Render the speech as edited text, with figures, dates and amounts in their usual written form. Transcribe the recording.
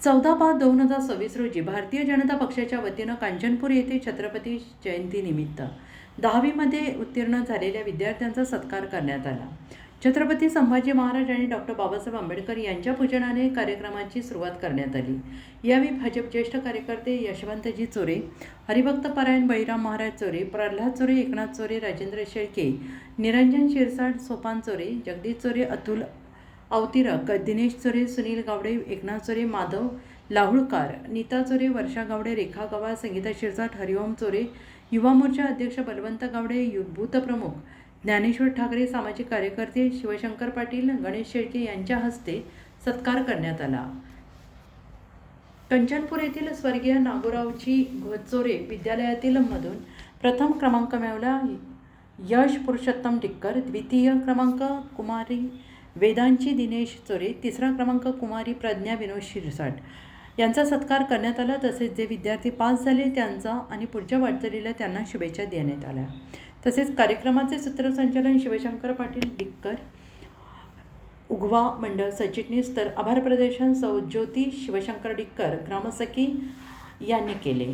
14/5/2026 रोजी भारतीय जनता पक्षाच्या वतीनं कांचनपूर येथे छत्रपती जयंतीनिमित्त 10वीमध्ये उत्तीर्ण झालेल्या विद्यार्थ्यांचा सत्कार करण्यात आला. छत्रपती संभाजी महाराज आणि डॉक्टर बाबासाहेब आंबेडकर यांच्या पूजनाने कार्यक्रमाची सुरुवात करण्यात आली. यावेळी भाजप ज्येष्ठ कार्यकर्ते यशवंतजी चोरे, हरिभक्त परायण बळीराम महाराज चोरे, प्रल्हाद चोरे, एकनाथ चोरे, राजेंद्र शेळके, निरंजन शिरसाट, सोपान चोरे, जगदीश चोरे, अतुल अवतिरक, दिनेश चोरे, सुनील गावडे, एकनाथ चोरे, माधव लाहुळकार, नीता चोरे, वर्षा गावडे, रेखा गवाळ, संगीता शिरसाट, हरिओम चोरे, युवा मोर्चा अध्यक्ष बलवंत गावडे, बूथप्रमुख ज्ञानेश्वर ठाकरे, सामाजिक कार्यकर्ते शिवशंकर पाटील, गणेश शेळके यांच्या हस्ते सत्कार करण्यात आला. कंचनपूर येथील स्वर्गीय नागोरावजी घोचोरे विद्यालयातील मधून प्रथम क्रमांक मिळवला यश पुरुषोत्तम टिक्कर, द्वितीय क्रमांक कुमारी वेदांची दिनेश चोरे, तिसरा क्रमांक कुमारी प्रज्ञा विनोद शिरसाट यांचा सत्कार करण्यात आला. तसेच जे विद्यार्थी पास झाले त्यांचा आणि पुढच्या वाटचालीला त्यांना शुभेच्छा देण्यात आल्या. तसेच कार्यक्रमाचे सूत्रसंचालन शिवशंकर पाटील टिक्कर, उगवा मंडळ सरचिटणीस, तर आभार प्रदर्शन सौ ज्योती शिवशंकर टिक्कर ग्रामसखी यांनी केले.